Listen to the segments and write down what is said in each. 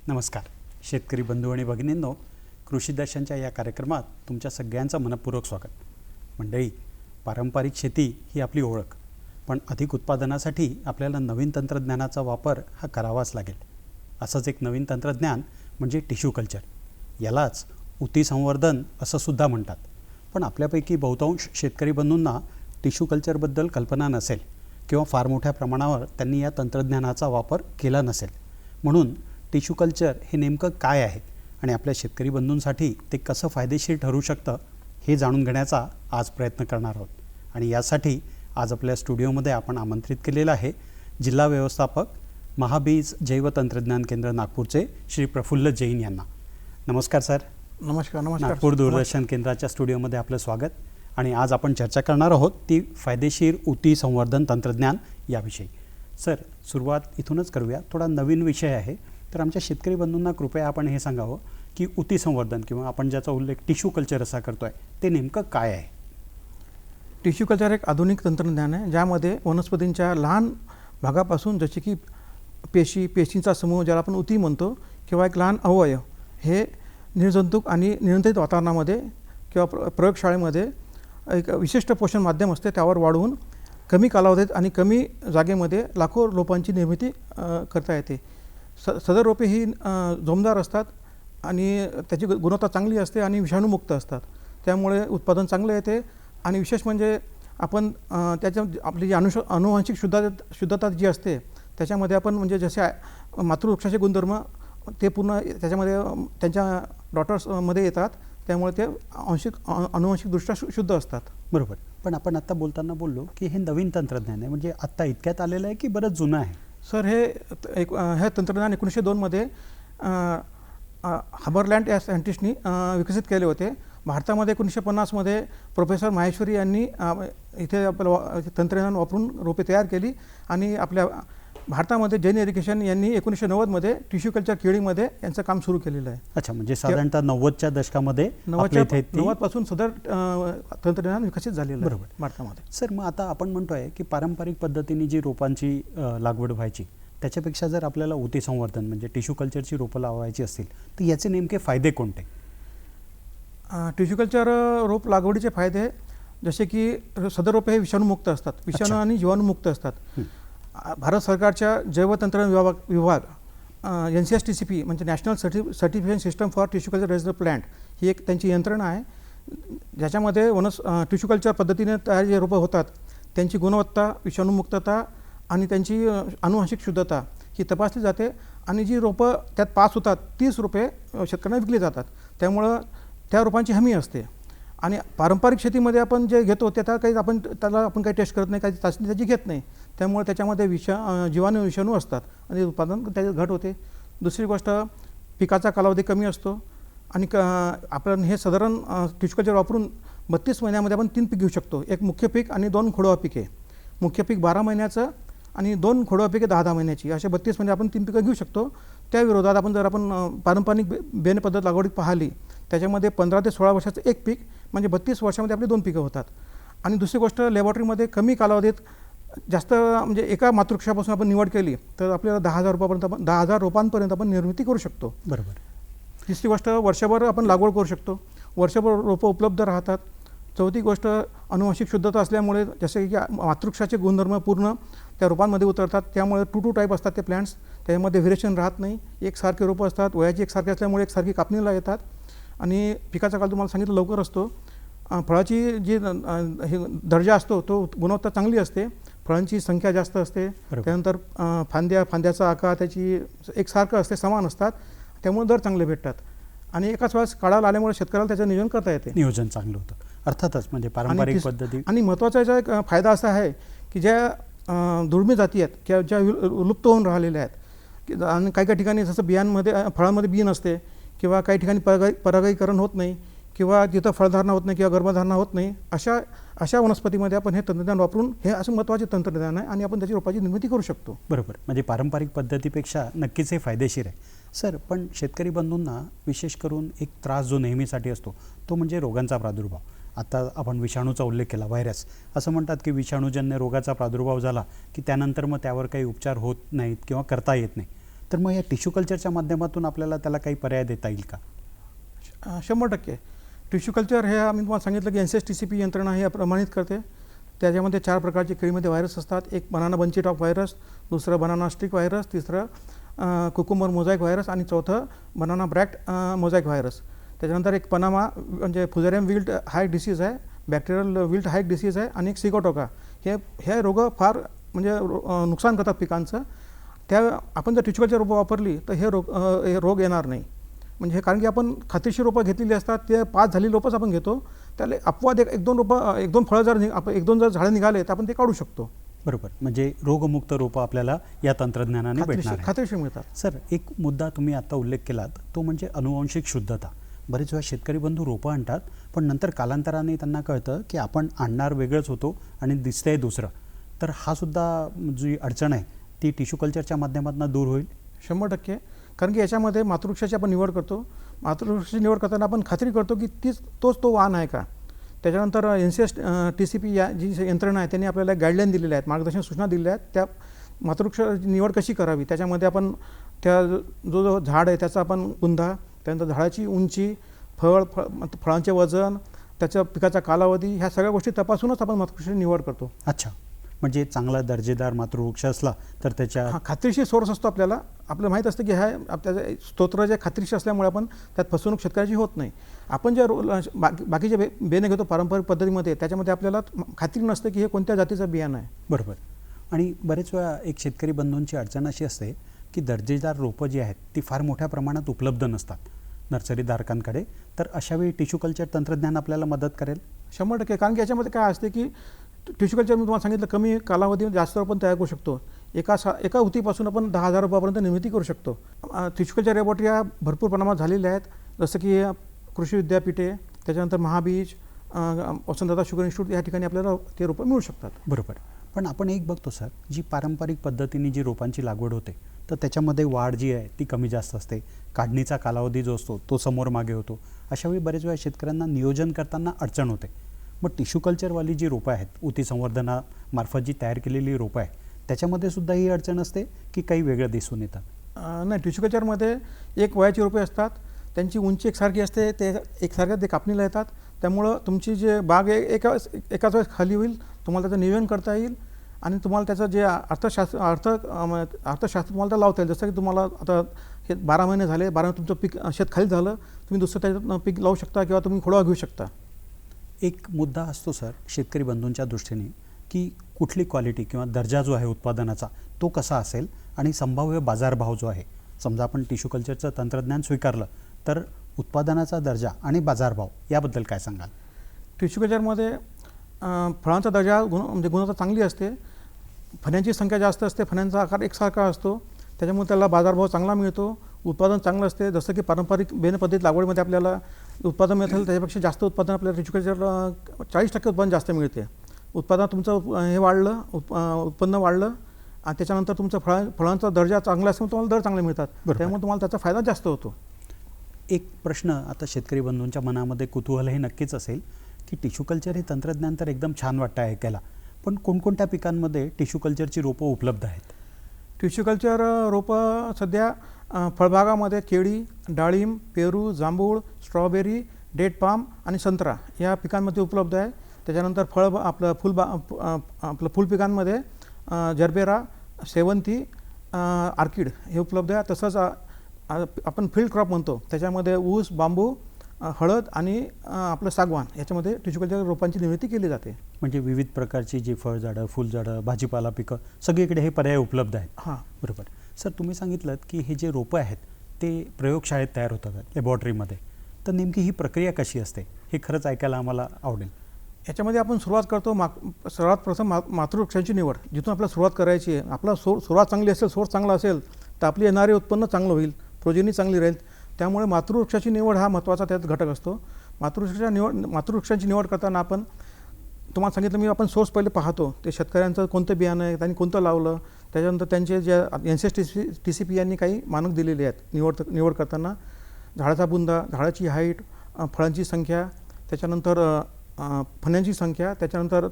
नमस्कार शेतकरी बंधू आणि भगिनींनो, कृषी दर्शनच्या या कार्यक्रमात तुमच्या सगळ्यांचं मनपूर्वक स्वागत. मंडळी, पारंपरिक शेती ही आपली ओळख, पण अधिक उत्पादनासाठी आपल्याला नवीन तंत्रज्ञानाचा वापर हा करावाच लागेल. असंच एक नवीन तंत्रज्ञान म्हणजे टिश्यू कल्चर. यालाच ऊती संवर्धन असं सुद्धा म्हणतात. पण आपल्यापैकी बहुतांश शेतकरी बंधूंना टिश्यू कल्चरबद्दल कल्पना नसेल किंवा फार मोठ्या प्रमाणावर त्यांनी या तंत्रज्ञानाचा वापर केला नसेल. म्हणून टिश्यू कल्चर हे नेमकं काय आहे आणि आपल्या शेतकरी बंधूंसाठी ते कसं फायदेशीर ठरू शकतं हे जाणून घेण्याचा आज प्रयत्न करणार आहोत. आणि यासाठी आज आपल्या स्टुडिओमध्ये आपण आमंत्रित केलेलं आहे जिल्हा व्यवस्थापक महाबीज जैव तंत्रज्ञान केंद्र नागपूरचे श्री प्रफुल्ल जैन यांना. नमस्कार सर. नमस्कार. नागपूर दूरदर्शन केंद्राच्या स्टुडिओमध्ये आपलं स्वागत. आणि आज आपण चर्चा करणार आहोत ती फायदेशीर ऊती संवर्धन तंत्रज्ञान याविषयी. सर, सुरुवात इथूनच करूया. थोडा नवीन विषय आहे, तर आमच्या शेतकरी बंधूंना कृपया आपण हे सांगावं की ऊती संवर्धन किंवा आपण ज्याचा उल्लेख टिश्यू कल्चर असा करतो आहे ते नेमकं काय आहे. टिश्यू कल्चर एक आधुनिक तंत्रज्ञान आहे ज्यामध्ये वनस्पतींच्या लहान भागापासून, जसे की पेशींचा समूह ज्याला आपण ऊती म्हणतो, किंवा एक लहान अवयव हे निर्जंतुक आणि नियंत्रित वातावरणामध्ये किंवा प्रयोगशाळेमध्ये एक विशिष्ट पोषण माध्यम असते त्यावर वाढवून कमी कालावधीत आणि कमी जागेमध्ये लाखो रोपांची निर्मिती करता येते. सदर रोपे ही जोमदार असतात आणि त्याची गुणवत्ता चांगली असते आणि विषाणूमुक्त असतात. त्यामुळे उत्पादन चांगलं येते. आणि विशेष म्हणजे आपण त्याच्या आपली जी अनुवांशिक शुद्धता जी असते त्याच्यामध्ये आपण म्हणजे जसे मातृवृक्षाचे गुणधर्म ते पूर्ण त्याच्यामध्ये त्यांच्या डॉटर्समध्ये येतात. त्यामुळे ते अनुवांशिकदृष्ट्या शुद्ध असतात. बरोबर. पण आपण आत्ता बोलताना बोललो की हे नवीन तंत्रज्ञान आहे, म्हणजे आत्ता इतक्यात आलेलं आहे की बरंच जुनं आहे. सर, हे तंत्रज्ञान 1902 हाबरलँड या सायंटिस्टनी विकसित केले होते. भारतामध्ये 1950 प्रोफेसर माहेश्वरी यांनी इथे आपलं तंत्रज्ञान वापरून रोपे तयार केली. आणि आपल्या भारतामध्ये जैन इरिगेशन यांनी 1990 टिश्यू कल्चर केळीमध्ये यांचं काम सुरू केलेलं आहे. अच्छा, म्हणजे साधारणतः 90च्या दशकामध्ये 90 पासून सदर तंत्रज्ञान विकसित झालेलं आहे. बरोबर, भारतामध्ये. सर, मग आता आपण म्हणतोय की पारंपरिक पद्धतीने जी रोपांची लागवड व्हायची त्याच्यापेक्षा जर आपल्याला ऊती संवर्धन म्हणजे टिश्यू कल्चरची रोपं लावायची असतील तर याचे नेमके फायदे कोणते. टिश्यू कल्चर रोप लागवडीचे फायदे जसे की सदर रोपे हे विषाणूमुक्त असतात, विषाणू आणि जीवाणूमुक्त असतात. भारत सरकारच्या जैवतंत्रज्ञान विभाग NCSTCP म्हणजे national certification system for tissue culture raised plant ही एक त्यांची यंत्रणा आहे ज्याच्यामध्ये टिश्यू कल्चर पद्धतीने तयार जे रोपं होतात त्यांची गुणवत्ता, विषाणूमुक्तता आणि त्यांची अनुवांशिक शुद्धता ही तपासली जाते. आणि जी रोपं त्यात पास होतात 30 रोपे शेतकऱ्यांना विकली जातात. त्यामुळं त्या रोपांची हमी असते. आणि पारंपरिक शेतीमध्ये आपण जे घेतो त्याला काही टेस्ट करत नाही, काही चाचणी त्याची घेत नाही. त्यामुळे त्याच्यामध्ये विषाणू असतात आणि उत्पादन त्याच्यात घट होते. दुसरी गोष्ट, पिकाचा कालावधी कमी असतो. आणि आपण हे साधारण टिश्यू कल्चर वापरून 32 महिन्यामध्ये आपण 3 पीक घेऊ शकतो. एक मुख्य पीक आणि 2 खोडवा पिके. मुख्य पीक 12 महिन्याचं आणि 2 खोडवा पिके 10 महिन्याची, असे 32 महिने आपण 3 पिकं घेऊ शकतो. त्या विरोधात आपण पारंपरिक बेन पद्धत लागवडीत पाहिली त्याच्यामध्ये 15 ते 16 वर्षाचं एक पीक म्हणजे 32 वर्षामध्ये आपली 2 पिकं होतात. आणि दुसरी गोष्ट, लॅबॉरेटरीमध्ये कमी कालावधीत जास्त म्हणजे एका मातृवृक्षापासून आपण निवड केली तर आपल्याला 10,000 रोपांपर्यंत आपण निर्मिती करू शकतो. बरोबर. तिसरी गोष्ट, वर्षभर आपण लागवड करू शकतो, वर्षभर रोपं उपलब्ध राहतात. चौथी गोष्ट, अनुवांशिक शुद्धता असल्यामुळे जसे की मातृवृक्षाचे गुणधर्म पूर्ण त्या रोपांमध्ये उतरतात. त्यामुळे 2 टाईप असतात ते प्लॅन्ट्स, त्याच्यामध्ये व्हेरिएशन राहत नाही. एकसारखे रोपं असतात, वयाची एकसारखे असल्यामुळे एकसारखी कापणीला येतात. आणि पिकाचा काळ तुम्हाला सांगितलं लवकर असतो. फळाची जी दर्जा असतो तो गुणवत्ता चांगली असते. फळांची संख्या जास्त असते. त्यानंतर फांद्याचा आकार त्याची एकसारखं असते, समान असतात. त्यामुळे दर चांगले भेटतात आणि एकाच वेळेस काढायला आल्यामुळे शेतकऱ्याला त्याचं नियोजन करता येते. नियोजन चांगलं होतं अर्थातच. म्हणजे पारंपरिक पद्धती आणि महत्त्वाचा याचा एक फायदा असा आहे की ज्या दुर्मिळ जाती आहेत किंवा ज्या लुप्त होऊन राहिलेल्या आहेत आणि काही काही ठिकाणी जसं बियांमध्ये फळांमध्ये बी नसते किंवा काही ठिकाणी परागीकरण होत नाही किंवा तिथं फळधारणा होत नाही किंवा गर्भधारणा होत नाही, अशा वनस्पतीमध्ये आपण हे तंत्रज्ञान वापरून हे असं महत्त्वाचे तंत्रज्ञान आहे आणि आपण त्याची रोपाची निर्मिती करू शकतो. बरोबर. म्हणजे पारंपरिक पद्धतीपेक्षा नक्कीच हे फायदेशीर आहे. सर, पण शेतकरी बंधूंना विशेष करून एक त्रास जो नेहमीसाठी असतो तो म्हणजे रोगांचा प्रादुर्भाव. आता आपण विषाणूचा उल्लेख केला, व्हायरस. असं म्हणतात की विषाणूजन्य रोगाचा प्रादुर्भाव झाला की त्यानंतर मग त्यावर काही उपचार होत नाहीत किंवा करता येत नाही. तर मग या टिश्यू कल्चरच्या माध्यमातून आपल्याला त्याला काही पर्याय देता येईल का? 100%. टिश्यू कल्चर हे आम्ही तुम्हाला सांगितलं की NCS-TCP यंत्रणा हे प्रमाणित करते. त्याच्यामध्ये 4 प्रकारचे केळीमध्ये व्हायरस असतात. एक बनाना बंची टॉप व्हायरस, दुसरं बनाना स्टिक व्हायरस, तिसरं कुकुंबर मोझॅक व्हायरस आणि चौथं बनाना ब्रॅक्ट मोझॅक व्हायरस. त्याच्यानंतर एक पनामा म्हणजे फुझेरियम विल्ट हाय डिसीज आहे, बॅक्टेरियल विल्ट हाय डिसीज आहे आणि एक सिगोटोका. हे रोग फार म्हणजे नुकसान करतात पिकांचं. आपण जर टिश्यू कल्चर रोपं वापरली तर हे रोग येणार नाही. म्हणजे कारण की आपण खात्रीशीर रोपं घेतलेली असतात, ते 5 झालेली रोपंच आपण घेतो. त्याला अपवाद एक दोन फळं जर एक दोन जर झाडं निघाले तर आपण ते काढू शकतो. बरोबर. म्हणजे रोगमुक्त रोपं आपल्याला या तंत्रज्ञानाने भेटणार आहे. खात्रीशीर मिळतात. सर, एक मुद्दा तुम्ही आता उल्लेख केलात तो म्हणजे अनुवांशिक शुद्धता. बरेच वेळा शेतकरी बंधू रोपं आणतात पण नंतर कालांतराने त्यांना कळतं की आपण आणणार वेगळंच होतो आणि दिसतंय दुसरं. तर हा सुद्धा जी अडचण आहे ती टिश्यू कल्चरच्या माध्यमातून दूर होईल? 100%. कारण की याच्यामध्ये मातृवृक्षाची आपण निवड करतो. मातृवृक्षाची निवड करताना आपण खात्री करतो की तोच तो वाण आहे का. त्याच्यानंतर NCS-TCP या जी यंत्रणा आहे त्यांनी आपल्याला गाईडलाईन दिलेल्या आहेत, मार्गदर्शन सूचना दिलेल्या आहेत. त्या मातृवृक्षाची निवड कशी करावी त्याच्यामध्ये आपण जो झाड आहे त्याचा आपण बुंदा, त्यानंतर झाडाची उंची, फळांचे वजन, त्याच्या पिकाचा कालावधी, ह्या सगळ्या गोष्टी तपासूनच आपण मातृवृक्षाची निवड करतो. अच्छा. म्हणजे चांगला दर्जेदार मातृवृक्ष असला तर त्याच्या खात्रीशीर सोर्स असतो. आपल्याला माहीत असतं की आपल्या स्तोत्र जे खात्रीशीर असल्यामुळे आपण त्यात फसवणूक शेतकऱ्याची होत नाही. आपण जे बाकीचे बियाणे घेतो पारंपरिक पद्धतीमध्ये त्याच्यामध्ये आपल्याला खात्री नसते की हे कोणत्या जातीचं बियाणं आहे. बरोबर. आणि बरेच वेळा एक शेतकरी बंधूंची अडचण अशी असते की दर्जेदार रोपं जी आहेत ती फार मोठ्या प्रमाणात उपलब्ध नसतात नर्सरीधारकांकडे. तर अशावेळी टिश्यू कल्चर तंत्रज्ञान आपल्याला मदत करेल? 100%. कारण की याच्यामध्ये काय असते की टिश्यू कल्चर मी तुम्हाला सांगितलं कमी कालावधीमध्ये जास्त आपण तयार करू शकतो. एका उतीपासून आपण 10,000 रुपयापर्यंत निर्मिती करू शकतो. टिश्यू कल्चर लॅबोरेटरी या भरपूर प्रमाणात झालेल्या आहेत, जसं की कृषी विद्यापीठे, त्याच्यानंतर महाबीज, वसंतदादा शुगर इन्स्टिट्यूट, या ठिकाणी आपल्याला ते रोपं मिळू शकतात. बरोबर. पण आपण एक बघतो सर, जी पारंपरिक पद्धतीने जी रोपांची लागवड होते तर त्याच्यामध्ये वाढ जी आहे ती कमी जास्त असते. काढणीचा कालावधी जो असतो तो समोर मागे होतो. अशावेळी बरेच वेळा शेतकऱ्यांना नियोजन करताना अडचण होते. मग टिश्यू कल्चरवाली जी रोपं आहेत, ऊती संवर्धनामार्फत जी तयार केलेली रोपं आहे त्याच्यामध्ये सुद्धा ही अडचण असते की काही वेगळं दिसून येतं? नाही, टिश्यू कल्चरमध्ये एक वयाची रोपे असतात, त्यांची उंची एकसारखी असते, ते एकसारख्या ते कापणीला येतात. त्यामुळं तुमची जे बाग आहे एकाच वेळेस खाली होईल, तुम्हाला त्याचं नियोजन करता येईल आणि तुम्हाला त्याचं जे अर्थशास्त्र तुम्हाला लावता येईल. जसं की तुम्हाला आता हे 12 महिने झाले, 12 महिने तुमचं पीक शेत खाली झालं, तुम्ही दुसरं त्याच्यात पीक लावू शकता किंवा तुम्ही खोडवा घेऊ शकता. एक मुद्दा असतो सर शेतकरी बंधूंच्या दृष्टीने की कुठली क्वालिटी किंवा दर्जा जो आहे उत्पादनाचा तो कसा असेल आणि संभाव्य बाजारभाव जो आहे. समजा आपण टिश्यू कल्चरचं तंत्रज्ञान स्वीकारलं तर उत्पादनाचा दर्जा आणि बाजारभाव याबद्दल काय सांगाल? टिश्यू कल्चरमध्ये फळांचा दर्जा म्हणजे गुणवत्ता चांगली असते, फण्यांची संख्या जास्त असते, फण्यांचा आकार एकसारखा असतो, त्याच्यामुळे त्याला बाजारभाव चांगला मिळतो, उत्पादन चांगलं असते. जसं की पारंपरिक बेन पद्धत लागवडीमध्ये आपल्याला उत्पादन मिळत असेल त्याच्यापेक्षा जास्त उत्पादन आपल्याला टिश्यू कल्चर 40% उत्पादन जास्त मिळते. उत्पादन तुमचं हे वाढलं, उत्पन्न वाढलं आणि त्याच्यानंतर तुमचं फळांचा दर्जा चांगला असल्यामुळे तुम्हाला दर चांगले मिळतात. त्यामुळे तुम्हाला त्याचा फायदा जास्त होतो. एक प्रश्न आता शेतकरी बंधूंच्या मनामध्ये कुतूहल हे नक्कीच असेल की टिश्यू कल्चर हे तंत्रज्ञान तर एकदम छान वाटतं ऐकायला, पण कोणकोणत्या पिकांमध्ये टिश्यू कल्चरची रोपं उपलब्ध आहेत? टिश्यू कल्चर रोपं सध्या फळबागामध्ये केळी, डाळिंब, पेरू, जांभूळ, स्ट्रॉबेरी, डेट पाम आणि संत्रा या पिकांमध्ये उपलब्ध आहे. त्याच्यानंतर आपलं फुल पिकांमध्ये जरबेरा, शेवंती, आर्किड हे उपलब्ध आहे. तसंच आपण फील्ड क्रॉप म्हणतो त्याच्यामध्ये ऊस, बांबू, हळद आणि आपलं सागवान याच्यामध्ये टिश्यू कल्चर रोपांची निर्मिती केली जाते. म्हणजे विविध प्रकारची जी फळझाडं, फुलझाडं, भाजीपाला पिकं सगळीकडे हे पर्याय उपलब्ध आहेत. हां, बरोबर. सर, तुम्ही सांगितलं की हे जे रोपं आहेत ते प्रयोगशाळेत तयार होतात लॅबॉरेटरीमध्ये, तर नेमकी ही प्रक्रिया कशी असते हे खरंच ऐकायला आम्हाला आवडेल. याच्यामध्ये आपण सुरुवात करतो सर्वात प्रथम मातृवृक्षांची निवड, जिथून आपल्याला सुरुवात करायची आहे. आपला सुरुवात चांगली असेल, सोर्स चांगला असेल तर आपली येणारे उत्पन्न चांगलं होईल, प्रोजेनी चांगली राहील. त्यामुळे मातृवृक्षाची निवड हा महत्त्वाचा त्यात घटक असतो. मातृवृक्षांची निवड करताना आपण तुम्हाला सांगितलं आपण सोर्स पहिले पाहतो, ते शेतकऱ्यांचं कोणतं बियाणं आहे, त्यांनी कोणतं लावलं, त्याच्यानंतर त्यांचे जे NCS-TCP यांनी काही मानक दिलेले आहेत निवड करताना. झाडाचा बुंदा, झाडाची हाईट, फळांची संख्या, त्याच्यानंतर फण्यांची संख्या, त्याच्यानंतर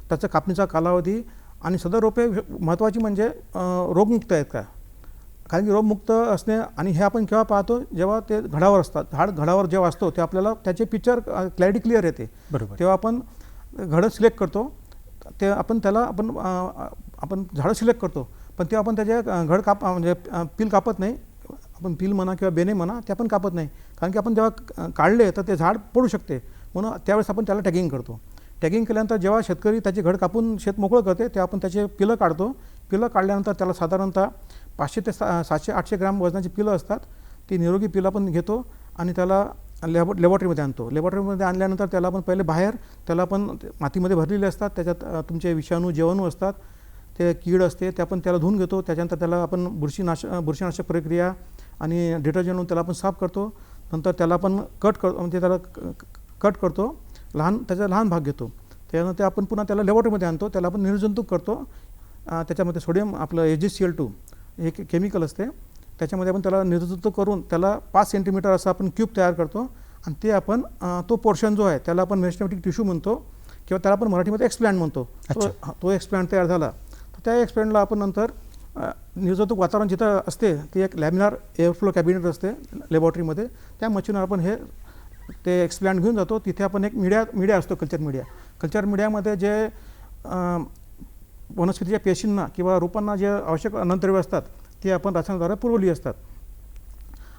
त्याचा कापणीचा कालावधी आणि सदर रोपे महत्त्वाची म्हणजे रोगमुक्त आहेत का. कारण की रोगमुक्त असणे आणि हे आपण केव्हा पाहतो, जेव्हा ते घडावर असतात. झाड घडावर जेव्हा असतो ते आपल्याला त्याचे पिक्चर क्लॅरिटी क्लिअर येते. बरोबर. तेव्हा आपण घडं सिलेक्ट करतो, ते आपण त्याला आपण झाडं सिलेक्ट करतो, पण ते आपण त्याचे म्हणजे पील कापत नाही. आपण पील म्हणा किंवा बेने म्हणा ते आपण कापत नाही, कारण की आपण जेव्हा काढले तर ते झाड पडू शकते, म्हणून त्यावेळेस आपण त्याला टॅगिंग करतो. टॅगिंग केल्यानंतर जेव्हा शेतकरी त्याचे घड कापून शेत मोकळं करते तेव्हा आपण त्याचे पिलं काढतो. पिलं काढल्यानंतर त्याला साधारणतः 500 ते 700-800 ग्रॅम वजनाची पिलं असतात. ती निरोगी पिलं आपण घेतो आणि त्याला लॅबॉरेटरीमध्ये आणतो. लॅबॉरेटरीमध्ये आणल्यानंतर त्याला आपण पहिले बाहेर त्याला आपण मातीमध्ये भरलेले असतात, त्याच्यात तुमचे विषाणू जीवाणू असतात, ते कीड असते, ते आपण त्याला धुवून घेतो. त्याच्यानंतर त्याला आपण बुरशीनाशक प्रक्रिया आणि डिटर्जंट त्याला आपण साफ करतो. नंतर त्याला आपण म्हणजे त्याला कट करतो, त्याचा लहान भाग घेतो. त्यानंतर आपण पुन्हा त्याला लॅबॉरेटरीमध्ये आणतो, त्याला आपण निर्जंतुक करतो. त्याच्यामध्ये सोडियम आपलं HgCl2 हे केमिकल असते, त्याच्यामध्ये आपण त्याला निर्जंतुक करून त्याला 5 सेंटीमीटर असं आपण क्यूब तयार करतो आणि ते आपण तो पोर्शन जो आहे त्याला आपण मेरिस्टेमेटिक टिश्यू म्हणतो किंवा त्याला आपण मराठीमध्ये एक्सप्लांट म्हणतो. तो एक्सप्लांट तयार झाला तर त्या एक्सप्लांटला आपण नंतर निर्जंतुक वातावरण जिथं असते ती एक लॅमिनार एअरफ्लो कॅबिनेट असते लॅबॉरेटरीमध्ये, त्या मशीनवर आपण ते एक्सप्लांट घेऊन जातो. तिथे आपण एक मीडिया असतो, कल्चर मीडियामध्ये जे वनस्पतीच्या पेशींना किंवा रोपांना जे आवश्यक अन्नद्रव्ये असतात ते आपण रसायनाद्वारे पुरवली असतात.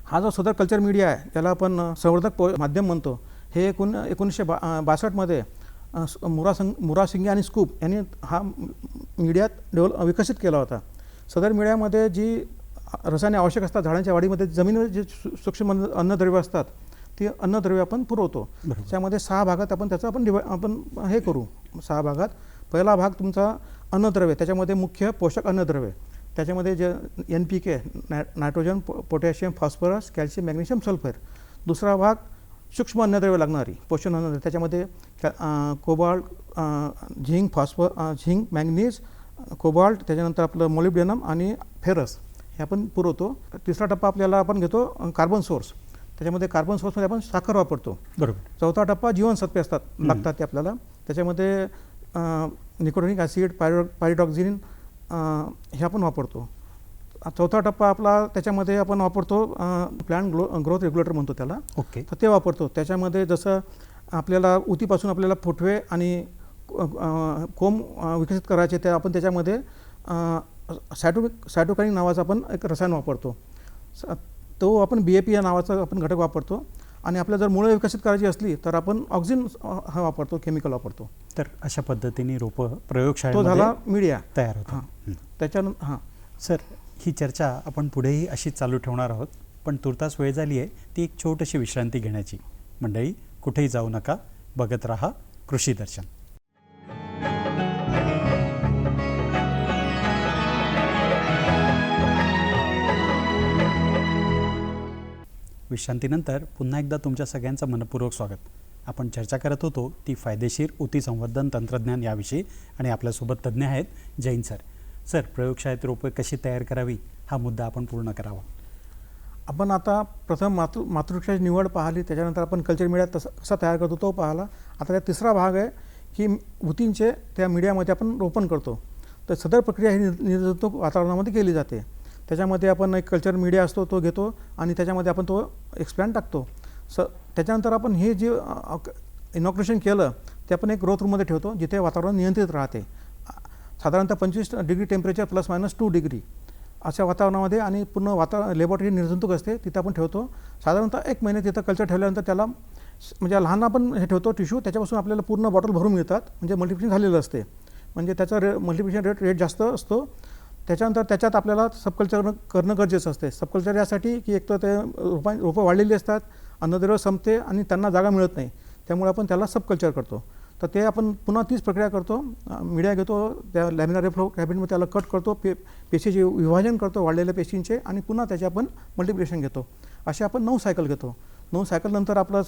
हा जो सदर कल्चर मीडिया आहे त्याला आपण संवर्धक माध्यम म्हणतो. हे 1962मध्ये मुरासिंगे आणि स्कूप यांनी हा मीडिया विकसित केला होता. सदर मीडियामध्ये जी रसायने आवश्यक असतात झाडांच्या वाढीमध्ये, जमिनीवर जे सूक्ष्म अन्नद्रव्य असतात ती अन्नद्रव्य आपण पुरवतो. त्यामध्ये 6 भागात आपण त्याचं आपण हे करू. 6 भागात पहिला भाग तुमचा अन्नद्रव्य, त्याच्यामध्ये मुख्य पोषक अन्नद्रव्य, त्याच्यामध्ये जे NPK nitrogen, potassium, phosphorus, calcium, magnesium, sulphur. दुसरा भाग सूक्ष्म अन्नद्रव्य लागणारी पोषण अन्नद्रव्य, त्याच्यामध्ये कोबाल्ट, झिंक, मॅंगनीज, कोबाल्ट, त्याच्यानंतर आपलं मॉलिब्डेनम आणि फेरस हे आपण पुरवतो. तिसरा टप्पा आपल्याला आपण घेतो कार्बन सोर्स, त्याच्यामध्ये कार्बन सोर्समध्ये आपण साखर वापरतो. बरोबर. चौथा टप्पा जीवनसत्वे लागतात ते आपल्याला, त्याच्यामध्ये निकोटिनिक ॲसिड, पायरिडॉक्झिन हे आपण वापरतो. चौथा टप्पा आपला त्याच्यामध्ये आपण वापरतो प्लांट ग्रोथ रेग्युलेटर म्हणतो त्याला. ओके. तर ते वापरतो. त्याच्यामध्ये जसं आपल्याला उतीपासून आपल्याला फुटवे आणि कोंब विकसित करायचे, ते आपण त्याच्यामध्ये सायटोकाइनिन नावाचा आपण एक रसायन वापरतो. तो आपण BAP या नावाचा आपण घटक वापरतो. आणि आपल्याला जर मुळे विकसित करायची असली तर आपण ऑक्सिन हा वापरतो, केमिकल वापरतो. तर अशा पद्धतीने रोपं प्रयोगशाळेत तो झाला मीडिया तयार होतं. त्याच्यानंतर सर, ही चर्चा आपण पुढेही अशीच चालू ठेवणार आहोत, पण तुर्तास वेळ झाली आहे ती एक छोटीशी विश्रांती घेण्याची. मंडळी, कुठेही जाऊ नका, बघत राहा कृषी दर्शन. विश्रांतीनंतर पुन्हा एकदा तुमच्या सगळ्यांचं मनपूर्वक स्वागत. आपण चर्चा करत होतो ती फायदेशीर ऊती संवर्धन तंत्रज्ञान याविषयी, आणि आपल्यासोबत तज्ज्ञ आहेत जैन सर. सर, प्रयोगशाळेत रोपे कशी तयार करावी हा मुद्दा आपण पूर्ण करावा. आपण आता प्रथम मातृवृक्षाची निवड पाहिली, त्याच्यानंतर आपण कल्चर मीडिया कसा तयार करतो तो पाहिला. आता त्या तिसरा भाग आहे की ऊतींचे त्या मीडियामध्ये आपण रोपण करतो. तर सदर प्रक्रिया ही निर्जंतुक वातावरणामध्ये केली जाते. त्याच्यामध्ये आपण एक कल्चर मीडिया असतो तो घेतो आणि त्याच्यामध्ये आपण तो एक्सप्लांट टाकतो. त्याच्यानंतर आपण हे जे इनॉक्युलेशन केलं ते आपण एक ग्रोथ रूममध्ये ठेवतो, जिथे वातावरण नियंत्रित राहते. साधारणतः 25 डिग्री टेम्परेचर ±2 डिग्री अशा वातावरणामध्ये, आणि पूर्ण लॅबॉरेटरी निर्जंतुक असते तिथं आपण ठेवतो. साधारणतः 1 महिने तिथं कल्चर ठेवल्यानंतर त्याला म्हणजे लहान आपण हे ठेवतो टिश्यू, त्याच्यापासून आपल्याला पूर्ण बॉटल भरून मिळतात, म्हणजे मल्टिप्लिकेशन झालेलं असते. म्हणजे त्याचा मल्टिप्लिकेशन रेट जास्त असतो. त्याच्यानंतर त्याच्यात आपल्याला सबकल्चर करणं गरजेचं असते. सबकल्चर यासाठी की एक तर ते रोपं वाढलेली असतात, अन्नद्रव्य संपते आणि त्यांना जागा मिळत नाही, त्यामुळे आपण त्याला सबकल्चर करतो. तर ते आपण पुन्हा तीच प्रक्रिया करतो. मीडिया घेतो, त्या लॅमिनार फ्लो कॅबिनमध्ये त्याला कट करतो, पेशीचे विभाजन करतो वाढलेल्या पेशींचे, आणि पुन्हा त्याचे आपण मल्टिप्लिकेशन घेतो. असे आपण 9 सायकल घेतो. 9 सायकलनंतर आपलं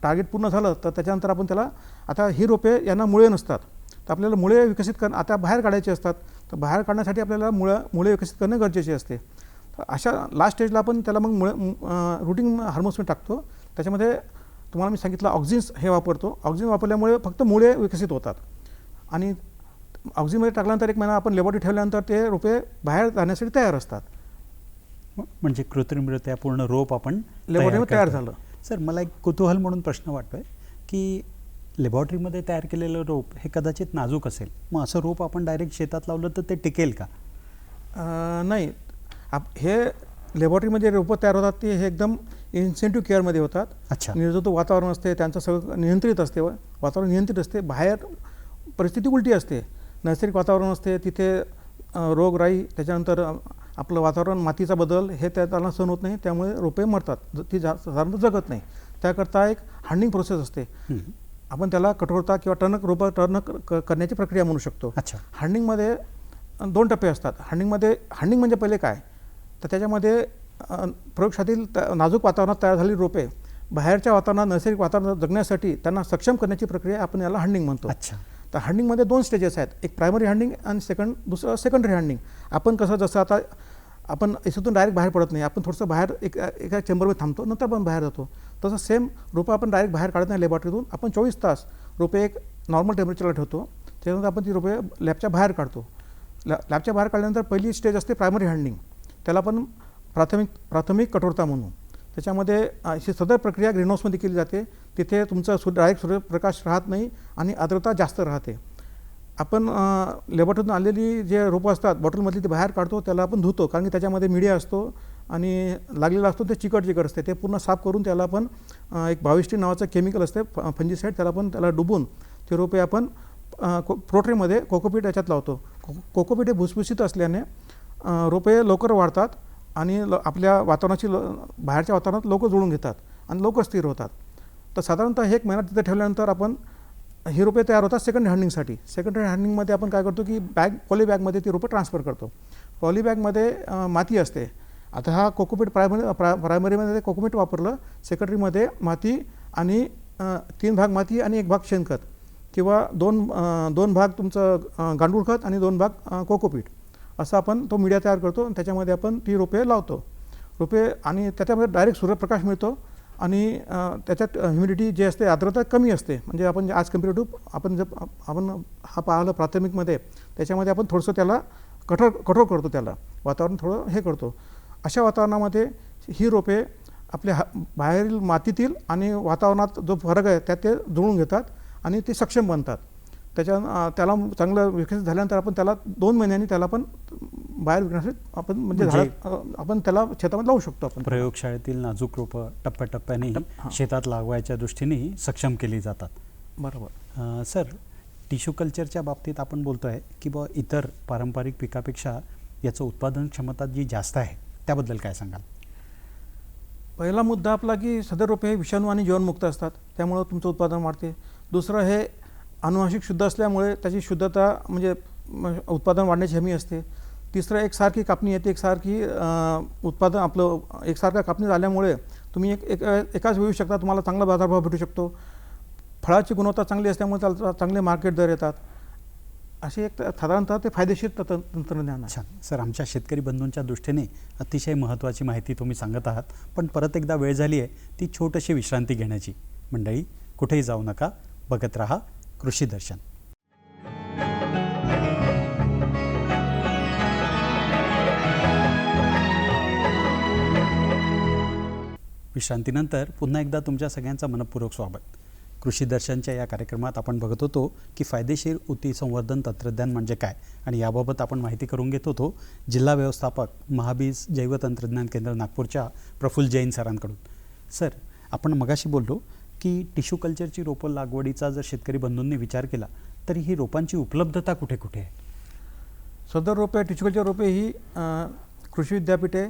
टार्गेट पूर्ण झालं तर त्याच्यानंतर आपण त्याला, आता ही रोपे यांना मुळे नसतात, तर आपल्याला मुळे विकसित करणं आता बाहेर काढायचे असतात. तर बाहेर काढण्यासाठी आपल्याला मुळे विकसित करणे गरजेचे असते. तर अशा लास्ट स्टेजला आपण त्याला मग रूटिंग हार्मोन्स टाकतो. त्याच्यामध्ये तुम्हाला मी सांगितलं ऑक्झिन्स हे वापरतो. ऑक्झिन वापरल्यामुळे फक्त मुळे विकसित होतात, आणि ऑक्झिनमध्ये टाकल्यानंतर 1 महिना आपण लॅबोरेटरी ठेवल्यानंतर ते रोपे बाहेर जाण्यासाठी तयार असतात. म्हणजे कृत्रिमरित्या पूर्ण रोप आपण लॅबोरेटरीमध्ये तयार झालं. सर, मला एक कुतूहल म्हणून प्रश्न वाटतोय की लॅबोरेटरीमध्ये तयार केलेलं रोप हे कदाचित नाजूक असेल, मग असं रोप आपण डायरेक्ट शेतात लावलं तर ते टिकेल का? नाही, हे लॅबोरेटरीमध्ये रोपं तयार होतात ते हे एकदम इन्सेंटिव्ह केअरमध्ये होतात. अच्छा. निर्जंतुक वातावरण असते, त्यांचं सगळं नियंत्रित असते, वातावरण नियंत्रित असते. बाहेर परिस्थिती उलटी असते, नैसर्गिक वातावरण असते, तिथे रोगराई, त्याच्यानंतर आपलं वातावरण, मातीचा बदल हे त्याला सहन होत नाही, त्यामुळे रोपे मरतात, ती साधारणतः जगत नाही. त्याकरता एक हार्डनिंग प्रोसेस असते. आपण त्याला कठोरता किंवा रोपं टर्न करण्याची प्रक्रिया म्हणू शकतो. अच्छा. हार्डनिंगमध्ये 2 टप्पे असतात. हार्डनिंग म्हणजे पहिले काय, तर त्याच्यामध्ये प्रयोगशाळेतील नाजूक वातावरणात तयार झालेली रोपे बाहेरच्या वातावरणात, नैसर्गिक वातावरणात जगण्यासाठी त्यांना सक्षम करण्याची प्रक्रिया आपण याला हार्डनिंग म्हणतो. अच्छा. तर हार्डनिंगमध्ये 2 स्टेजेस आहेत, एक प्रायमरी हार्डनिंग आणि दुसरं सेकंडरी हार्डनिंग. आपण जसं आता आपण याच्यातून डायरेक्ट बाहेर पडत नाही, आपण थोडंसं बाहेर एका चेंबरमध्ये थांबतो, नंतर पण बाहेर जातो. तसं सेम रोपं आपण डायरेक्ट बाहेर काढत नाही लॅबोरेटरीतून. आपण 24 तास रोपे एक नॉर्मल टेम्परेचरला ठेवतो, त्यानंतर आपण ती रोपे लॅबच्या बाहेर काढतो. लॅबच्या बाहेर काढल्यानंतर पहिली स्टेज असते प्रायमरी हार्डनिंग, त्याला आपण प्राथमिक कठोरता म्हणू. त्याच्यामध्ये ही सदर प्रक्रिया ग्रीनहाऊसमध्ये केली जाते. तिथे तुमचा डायरेक्ट सूर्यप्रकाश राहत नाही आणि आर्द्रता जास्त राहते. आपण लॅबोरेटरीतून आलेली जे रोपं असतात बॉटलमधली ते बाहेर काढतो, त्याला आपण धुतो, कारण की त्याच्यामध्ये मीडिया असतो आणि लागलेला असतो, ते चिकट असते. ते पूर्ण साफ करून त्याला आपण एक बाविस्टीन नावाचं केमिकल असते फंजीसाईड, त्याला डुबून ते रोपे आपण प्रोट्रेमध्ये कोकोपीट याच्यात लावतो. कोकोपीट हे भुसभुशीत असल्याने रोपे लवकर वाढतात आणि आपल्या बाहेरच्या वातावरणात लवकर जुळून घेतात आणि लवकर स्थिर होतात. तर साधारणतः 1 महिना तिथे ठेवल्यानंतर आपण ही रोपे तयार होतात सेकंड हार्डनिंगसाठी. सेकंड हार्डनिंगमध्ये आपण काय करतो की पॉलीबॅगमध्ये ती रोपं ट्रान्सफर करतो. पॉलीबॅगमध्ये माती असते. आता हा कोकोपीट प्रायमरीमध्ये कोकोपीट वापरलं, सेकंडरीमध्ये माती आणि 3 भाग माती आणि 1 भाग शेणखत, किंवा 2 भाग तुमचं गांडूळ खत आणि 2 भाग कोकोपीट, असं आपण तो मीडिया तयार करतो आणि त्याच्यामध्ये आपण ती रोपे लावतो. आणि त्याच्यामध्ये डायरेक्ट सूर्यप्रकाश मिळतो आणि त्याच्यात ह्युमिडिटी जे असते, आर्द्रता कमी असते. म्हणजे आपण आज कम्पेअर टू आपण हा पाहिलं प्राथमिकमध्ये, त्याच्यामध्ये आपण थोडंसं त्याला कठोर करतो, त्याला वातावरण थोडं हे करतो. अशा वातावरणामध्ये ही रोपे आपल्या बाहेरील मातीतील आणि वातावरणात जो फरक आहे त्यात ते जुळून घेतात आणि ते सक्षम बनतात. त्याला चांगलं विकसित झाल्यानंतर आपण त्याला 2 महिन्यांनी त्याला आपण बाहेर विकण्यासाठी आपण त्याला शेतामध्ये लावू शकतो. आपण प्रयोगशाळेतील नाजूक रोपं टप्प्याटप्प्याने शेतात लागवायच्या दृष्टीनेही सक्षम केली जातात. बरोबर. सर, टिश्यू कल्चरच्या बाबतीत आपण बोलतो आहे की बुवा इतर पारंपरिक पिकापेक्षा याचं उत्पादन क्षमता जी जास्त आहे, त्याबद्दल काय सांगाल? पहिला मुद्दा आपला की सदर रोपे हे विषाणू आणि जीवाणुमुक्त असतात, त्यामुळं तुमचं उत्पादन वाढते. दुसरं, हे अनुवांशिक शुद्ध असल्यामुळे त्याची शुद्धता म्हणजे उत्पादन वाढण्याची हमी असते. तिसरं, एकसारखी कापणी येते, एकसारखी उत्पादन आपलं एकसारखा कापणी झाल्यामुळे तुम्ही एकाच वेळी शकता, तुम्हाला चांगला बाजारभाव भेटू शकतो. फळाची गुणवत्ता चांगली असल्यामुळे त्याला चांगले मार्केट दर येतात. असे एक साधारणतः ते फायदेशीर तंत्रज्ञान आहे. छान. सर, आमच्या शेतकरी बंधूंच्या दृष्टीने अतिशय महत्त्वाची माहिती तुम्ही सांगत आहात. पण परत एकदा वेळ झाली आहे ती छोटीशी विश्रांती घेण्याची. मंडळी, कुठेही जाऊ नका, बघत राहा कृषी दर्शन. विश्रांतीनंतर पुन्हा एकदा तुमच्या सगळ्यांचं मनपूर्वक स्वागत. कृषी दर्शनच्या या कार्यक्रमात आपण बघत होतो की फायदेशीर ऊती संवर्धन तंत्रज्ञान म्हणजे काय, आणि याबाबत आपण माहिती करून घेत होतो जिल्हा व्यवस्थापक महाबीज जैवतंत्रज्ञान केंद्र नागपूरच्या प्रफुल्ल जैन सरांकडून. सर, आपण मगाशी बोललो की टिश्यू कल्चरची रोपं लागवडीचा जर शेतकरी बंधूंनी विचार केला तर ही रोपांची उपलब्धता कुठे कुठे आहे? सदर रोपे टिश्यू रोपे ही कृषी विद्यापीठे,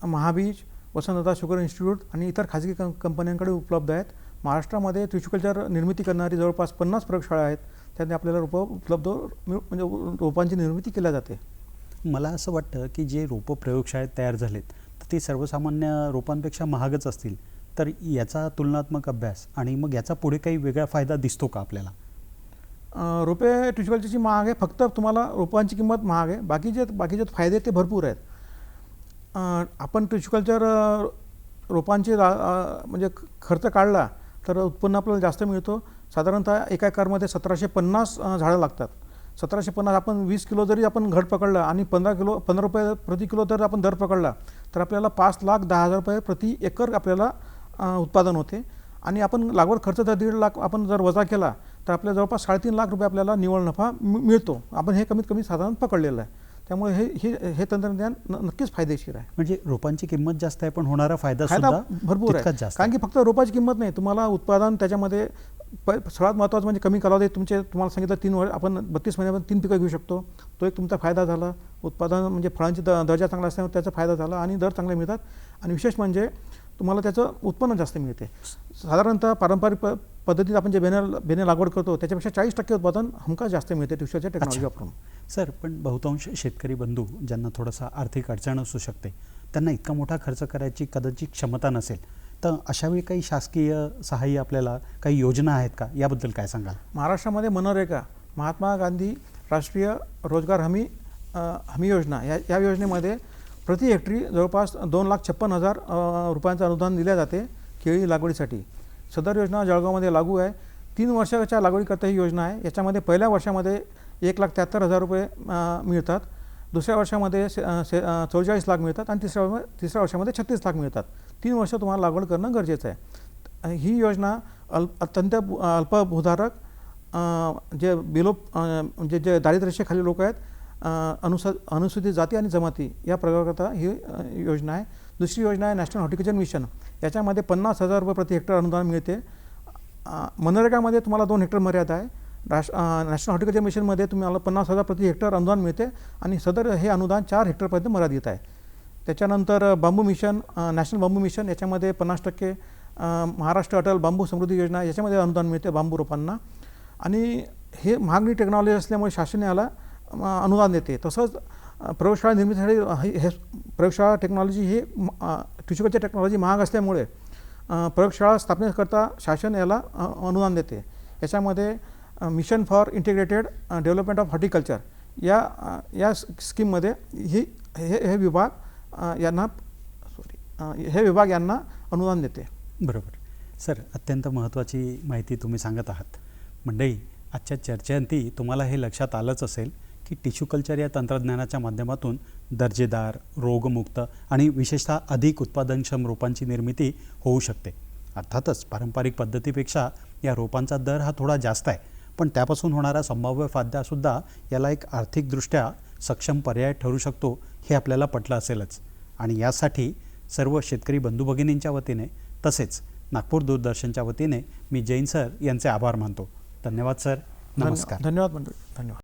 महाबीज, वसंतदादा शुगर इन्स्टिट्यूट आणि इतर खाजगी कंपन्यांकडे उपलब्ध आहेत. महाराष्ट्रामध्ये टिश्यू कल्चर निर्मिती करणारी जवळपास 50 प्रयोगशाळा आहेत. त्याने आपल्याला रोपं उपलब्ध म्हणजे रोपांची निर्मिती केल्या जाते. मला असं वाटतं की जे रोपं प्रयोगशाळेत तयार झालेत तर ते सर्वसामान्य रोपांपेक्षा महागच असतील. तर याचा तुलनात्मक अभ्यास आणि मग याचा पुढे काही वेगळा फायदा दिसतो का आपल्याला? रोपे टिश्यू कल्चरची महाग आहे, फक्त तुम्हाला रोपांची किंमत महाग आहे. बाकीचे फायदे ते भरपूर आहेत. आपण टिश्यू कल्चर रोपांची म्हणजे खर्च काढला तर उत्पन्न आपल्याला जास्त मिळतो. साधारणतः एका एकरमध्ये 1750 झाडं लागतात. 1750 आपण 20 किलो जरी आपण घट पकडला आणि 15 रुपये प्रति किलो जर आपण दर पकडला तर आपल्याला 5,10,000 रुपये प्रति एकर आपल्याला उत्पादन होते. आणि आपण लागवड खर्च जर 1.5 लाख आपण जर वजा केला तर आपल्याला जवळपास 3.5 लाख रुपये आपल्याला निव्वळ नफा मिळतो. आपण हे कमीत कमी साधारण पकडलेलं आहे. त्यामुळे हे तंत्रज्ञान नक्कीच फायदेशीर आहे. म्हणजे रोपांची किंमत जास्त आहे पण होणारा फायदा भरपूर आहे. कारण की फक्त रोपाची किंमत नाही, तुम्हाला उत्पादन त्याच्यामध्ये सर्वात महत्त्वाचं म्हणजे कमी कालावधीत तुम्हाला सांगितलं 3 वर्ष आपण 32 महिन्यामध्ये 3 पिकं घेऊ शकतो. तो एक तुमचा फायदा झाला. उत्पादन म्हणजे फळांची दर्जा चांगला असल्यामुळे त्याचा फायदा झाला आणि दर चांगले मिळतात. आणि विशेष म्हणजे तुम्हाला त्याचं उत्पन्न जास्त मिळते. साधारणतः पारंपरिक पद्धतीत आपण जे बेने लागवड करतो त्याच्यापेक्षा 40% उत्पादन हमखास जास्त मिळते टिश्यूच्या टेक्नॉलॉजी वापरून. सर, पण बहुतांश शेतकरी बंधू ज्यांना थोडासा आर्थिक अडचण असू शकते, त्यांना इतका मोठा खर्च करायची कदाचित क्षमता नसेल, तर अशावेळी काही शासकीय सहाय्य आपल्याला काही योजना आहेत का? याबद्दल काय सांगाल? महाराष्ट्रामध्ये मनरेगा, महात्मा गांधी राष्ट्रीय रोजगार हमी योजना या योजनेमध्ये प्रति हेक्टरी जवळपास 2,56,000 रुपयांचं अनुदान दिले जाते केळी लागवडीसाठी. सदर योजना जळगावमध्ये लागू आहे. 3 वर्षाच्या लागवडीकरता ही योजना आहे. याच्यामध्ये पहिल्या वर्षामध्ये 1,73,000 रुपये मिळतात. दुसऱ्या वर्षामध्ये 44 लाख मिळतात आणि तिसऱ्या वर्षामध्ये 36 लाख मिळतात. 3 वर्ष तुम्हाला लागवड करणं गरजेचं आहे. ही योजना अत्यंत अल्पभूधारक जे म्हणजे जे दारिद्र्यरेषेखाली लोक आहेत, अनुसूचित जाती आणि जमाती या प्रकाराकरता ही योजना आहे. दुसरी योजना आहे नॅशनल हॉर्टिकल्चर मिशन. याच्यामध्ये 50,000 रुपये प्रति हेक्टर अनुदान मिळते. मनरेगामध्ये तुम्हाला 2 हेक्टर मर्यादा आहे. नॅशनल हॉर्टिकल्चर मिशनमध्ये तुम्हाला 50,000 प्रति हेक्टर अनुदान मिळते आणि सदर हे अनुदान 4 हेक्टरपर्यंत मर्यादित आहे. त्याच्यानंतर बांबू मिशन, नॅशनल बांबू मिशन याच्यामध्ये 50% महाराष्ट्र अटल बांबू समृद्धी योजना याच्यामध्ये अनुदान मिळते बांबू रोपांना. आणि हे महागडी टेक्नॉलॉजी असल्यामुळे शासन याला अनुदान देते. तसंच प्रयोगशाळा निर्मितीसाठी हे प्रयोगशाळा टेक्नॉलॉजी ही टिश्यू कल्चर टेक्नॉलॉजी महाग असल्यामुळे प्रयोगशाळा स्थापनेकरता शासन याला अनुदान देते. याच्यामध्ये mission for integrated development of horticulture या स्कीममध्ये हे विभाग यांना अनुदान देते. बरोबर. सर, अत्यंत महत्त्वाची माहिती तुम्ही सांगत आहात. मंडळी, आजच्या चर्चेअंती तुम्हाला हे लक्षात आलंच असेल की टिश्यू कल्चर या तंत्रज्ञानाच्या माध्यमातून दर्जेदार, रोगमुक्त आणि विशेषतः अधिक उत्पादनक्षम रोपांची निर्मिती होऊ शकते. अर्थातच पारंपरिक पद्धतीपेक्षा या रोपांचा दर हा थोडा जास्त आहे, पण त्यापासून होणारा संभाव्य फायदासुद्धा याला एक आर्थिकदृष्ट्या सक्षम पर्याय ठरू शकतो हे आपल्याला पटलं असेलच. आणि यासाठी सर्व शेतकरी बंधू भगिनींच्या वतीने तसेच नागपूर दूरदर्शनच्या वतीने मी जैन सर यांचे आभार मानतो. धन्यवाद सर. नमस्कार. धन्यवाद मंडळी. धन्यवाद.